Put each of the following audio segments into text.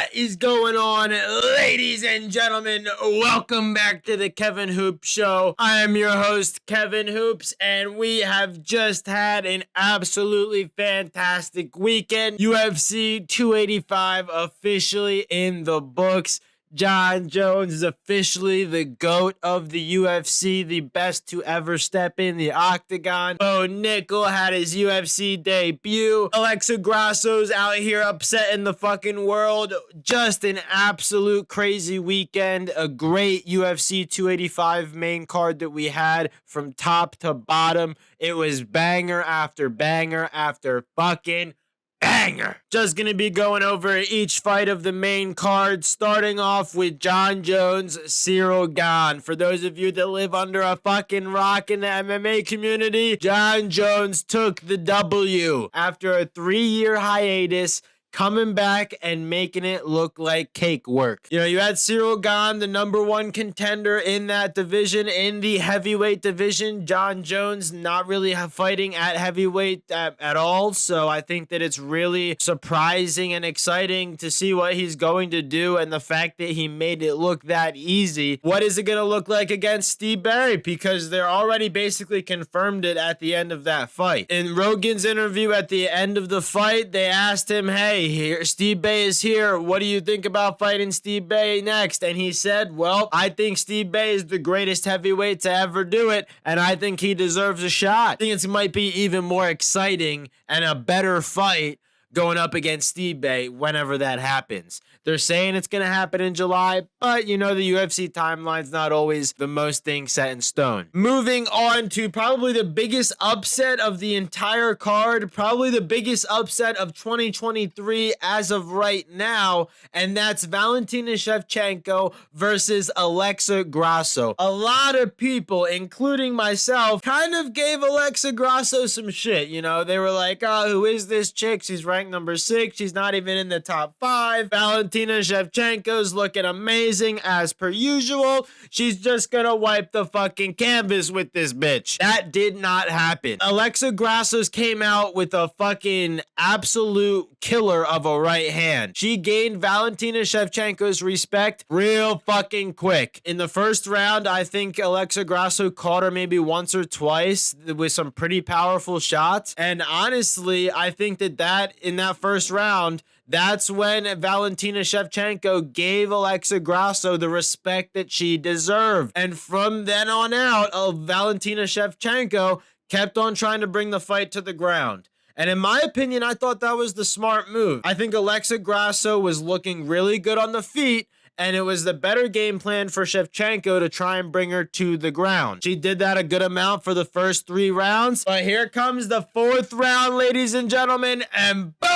What is going on, ladies and gentlemen? Welcome back to the Kevin Hoops Show. I am your host, Kevin Hoops, and we have just had an absolutely fantastic weekend. UFC 285 officially in the books. Jon Jones is officially the GOAT of the UFC, the best to ever step in the octagon. Nickal had his UFC debut. Alexa Grasso's out here upsetting the fucking world. Just an absolute crazy weekend. A great UFC 285 main card that we had from top to bottom. It was banger after banger after fucking banger. Just gonna be going over each fight of the main card, starting off with Jon Jones, Ciryl Gane. For those of you that live under a fucking rock in the MMA community, Jon Jones took the W after a 3-year hiatus, coming back and making it look like cake work. You know, you had Ciryl Gane, the #1 contender in that division, in the heavyweight division. Jon Jones not really fighting at heavyweight at all, so I think that it's really surprising and exciting to see what he's going to do, and the fact that he made it look that easy. What is it going to look like against Steve Barry? Because they're already basically confirmed it at the end of that fight. In Rogan's interview at the end of the fight, they asked him, hey, here, Steve Bay is here. What do you think about fighting Steve Bay next? And he said, well, I think Steve Bay is the greatest heavyweight to ever do it, and I think he deserves a shot. I think it might be even more exciting and a better fight going up against Steve Bay whenever that happens. They're saying it's going to happen in July, but you know the UFC timeline's not always the most thing set in stone. Moving on to probably the biggest upset of the entire card, probably the biggest upset of 2023 as of right now, and that's Valentina Shevchenko versus Alexa Grasso. A lot of people, including myself, kind of gave Alexa Grasso some shit. You know, they were like, oh, who is this chick? She's ranked number 6. She's not even in the top 5. Valentina Shevchenko's looking amazing as per usual. She's just gonna wipe the fucking canvas with this bitch. That did not happen. Alexa Grasso's came out with a fucking absolute killer of a right hand. She gained Valentina Shevchenko's respect real fucking quick. In the first round, I think Alexa Grasso caught her maybe once or twice with some pretty powerful shots. And honestly, I think that in that first round, that's when Valentina Shevchenko gave Alexa Grasso the respect that she deserved. And from then on out, Valentina Shevchenko kept on trying to bring the fight to the ground. And in my opinion, I thought that was the smart move. I think Alexa Grasso was looking really good on the feet, and it was the better game plan for Shevchenko to try and bring her to the ground. She did that a good amount for the first 3 rounds, but here comes the 4th round, ladies and gentlemen, and boom!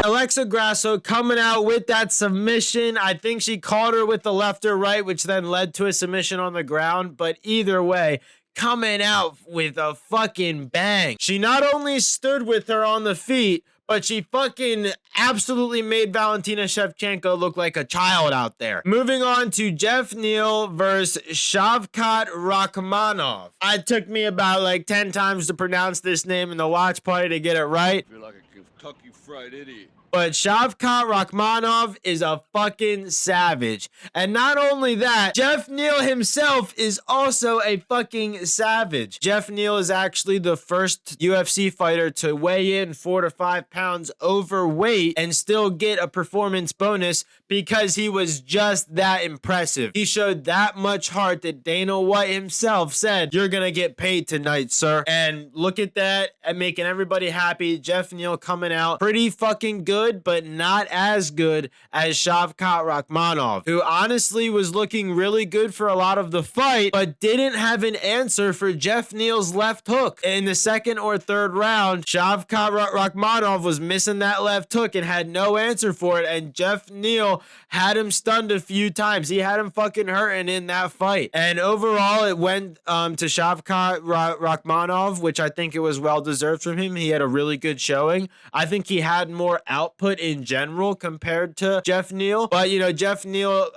Alexa Grasso coming out with that submission. I think she caught her with the left or right, which then led to a submission on the ground, but either way, coming out with a fucking bang. She not only stood with her on the feet, but she fucking absolutely made Valentina Shevchenko look like a child out there. Moving on to Jeff Neal versus Shavkat Rakhmonov. It took me about like 10 times to pronounce this name in the watch party to get it right. You're like a Kentucky Fried Idiot. But Shavkat Rakhmonov is a fucking savage. And not only that, Jeff Neal himself is also a fucking savage. Jeff Neal is actually the first UFC fighter to weigh in 4 to 5 pounds overweight and still get a performance bonus because he was just that impressive. He showed that much heart that Dana White himself said, you're gonna get paid tonight, sir. And look at that, and making everybody happy. Jeff Neal coming out pretty fucking good, but not as good as Shavkat Rakhmonov, who honestly was looking really good for a lot of the fight, but didn't have an answer for Jeff Neal's left hook. In the 2nd or 3rd round, Shavkat Rakhmonov was missing that left hook and had no answer for it, and Jeff Neal had him stunned a few times. He had him fucking hurting in that fight. And overall, it went to Shavkat Rakhmonov, which I think it was well-deserved from him. He had a really good showing. I think he had more output in general compared to Jeff Neal. But, you know, Jeff Neal,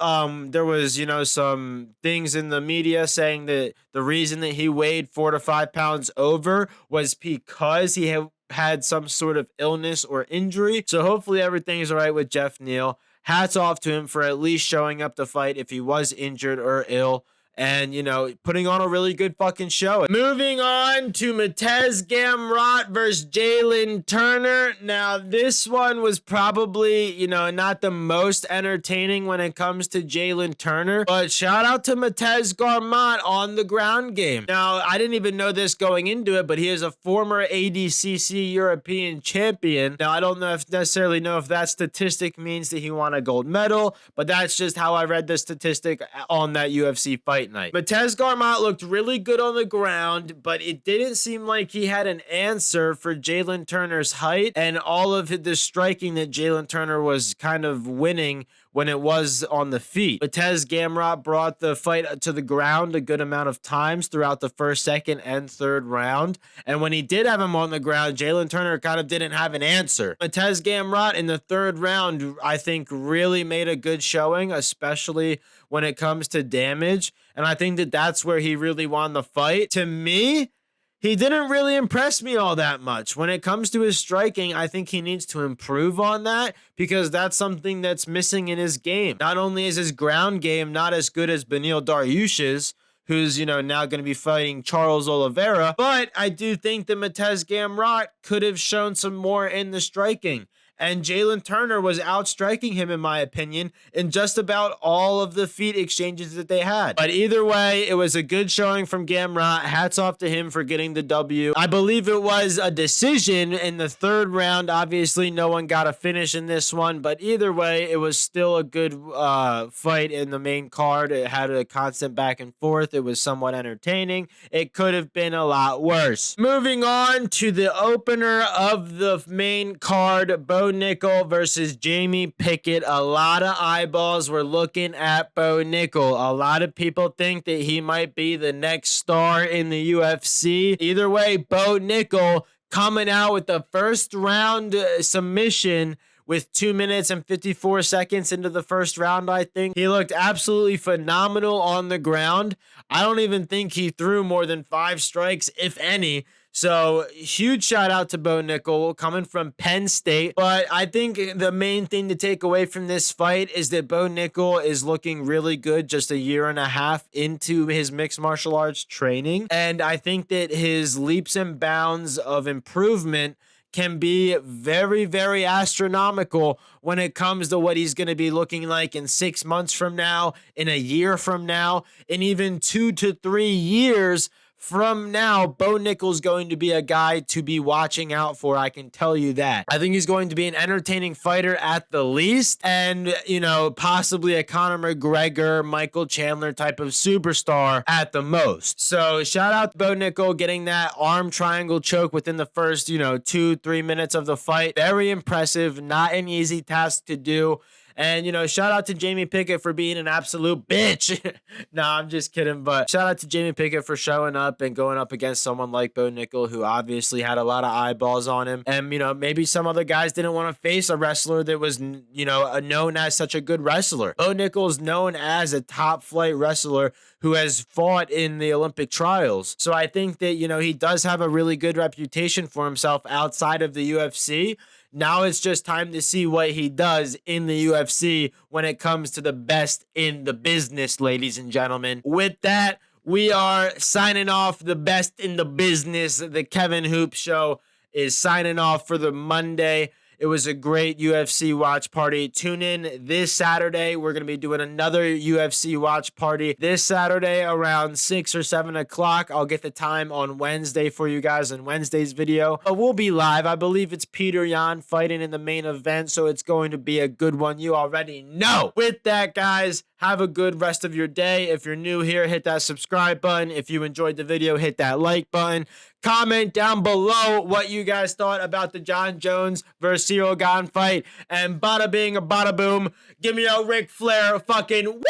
there was, you know, some things in the media saying that the reason that he weighed 4 to 5 pounds over was because he had some sort of illness or injury. So hopefully everything is all right with Jeff Neal. Hats off to him for at least showing up to fight if he was injured or ill. And, putting on a really good fucking show. Moving on to Matez Gamrot versus Jalen Turner. Now, this one was probably, not the most entertaining when it comes to Jalen Turner. But shout out to Matez Gamrot on the ground game. Now, I didn't even know this going into it, but he is a former ADCC European champion. Now, I don't necessarily know if that statistic means that he won a gold medal, but that's just how I read the statistic on that UFC fight night. Matez Gamrot looked really good on the ground, but it didn't seem like he had an answer for Jalen Turner's height and all of the striking that Jalen Turner was kind of winning when it was on the feet. Matez Gamrot brought the fight to the ground a good amount of times throughout the first, second, and third round. And when he did have him on the ground, Jalen Turner kind of didn't have an answer. Matez Gamrot in the third round, I think, really made a good showing, especially when it comes to damage. And I think that that's where he really won the fight. To me, he didn't really impress me all that much. When it comes to his striking, I think he needs to improve on that because that's something that's missing in his game. Not only is his ground game not as good as Beneil Dariush's, who's, now going to be fighting Charles Oliveira, but I do think that Matez Gamrot could have shown some more in the striking. And Jalen Turner was outstriking him, in my opinion, in just about all of the feet exchanges that they had. But either way, it was a good showing from Gamrot. Hats off to him for getting the W. I believe it was a decision in the third round. Obviously, no one got a finish in this one. But either way, it was still a good fight in the main card. It had a constant back and forth. It was somewhat entertaining. It could have been a lot worse. Moving on to the opener of the main card, Bo Nickal versus Jamie Pickett. A lot of eyeballs were looking at Bo Nickal. A lot of people think that he might be the next star in the UFC. Either way, Bo Nickal coming out with the first round submission with 2 minutes and 54 seconds into the first round, I think. He looked absolutely phenomenal on the ground. I don't even think he threw more than 5 strikes, if any. So huge shout out to Bo Nickal coming from Penn State. But I think the main thing to take away from this fight is that Bo Nickal is looking really good just a year and a half into his mixed martial arts training. And I think that his leaps and bounds of improvement can be very, very astronomical when it comes to what he's going to be looking like in 6 months from now, in a year from now, in even 2 to 3 years from now. Bo Nickal's going to be a guy to be watching out for. I can tell you that. I think he's going to be an entertaining fighter at the least, and, possibly a Conor McGregor, Michael Chandler type of superstar at the most. So shout out to Bo Nickal getting that arm triangle choke within the first, 2-3 minutes of the fight. Very impressive. Not an easy task to do. And, shout out to Jamie Pickett for being an absolute bitch. Nah, I'm just kidding. But shout out to Jamie Pickett for showing up and going up against someone like Bo Nickal, who obviously had a lot of eyeballs on him. And, maybe some other guys didn't want to face a wrestler that was, known as such a good wrestler. Bo Nickal is known as a top flight wrestler who has fought in the Olympic trials. So I think that, he does have a really good reputation for himself outside of the UFC. Now it's just time to see what he does in the UFC when it comes to the best in the business, ladies and gentlemen. With that, we are signing off. The best in the business. The Kevin Hoop Show is signing off for the Monday. It was a great UFC watch party. Tune in this Saturday. We're going to be doing another UFC watch party this Saturday around 6 or 7 o'clock. I'll get the time on Wednesday for you guys in Wednesday's video. But we'll be live. I believe it's Peter Yan fighting in the main event, so it's going to be a good one. You already know. With that, guys, have a good rest of your day. If you're new here, hit that subscribe button. If you enjoyed the video, hit that like button. Comment down below what you guys thought about the John Jones versus Cyril Gane fight. And bada bing, bada boom. Give me a Ric Flair fucking woo!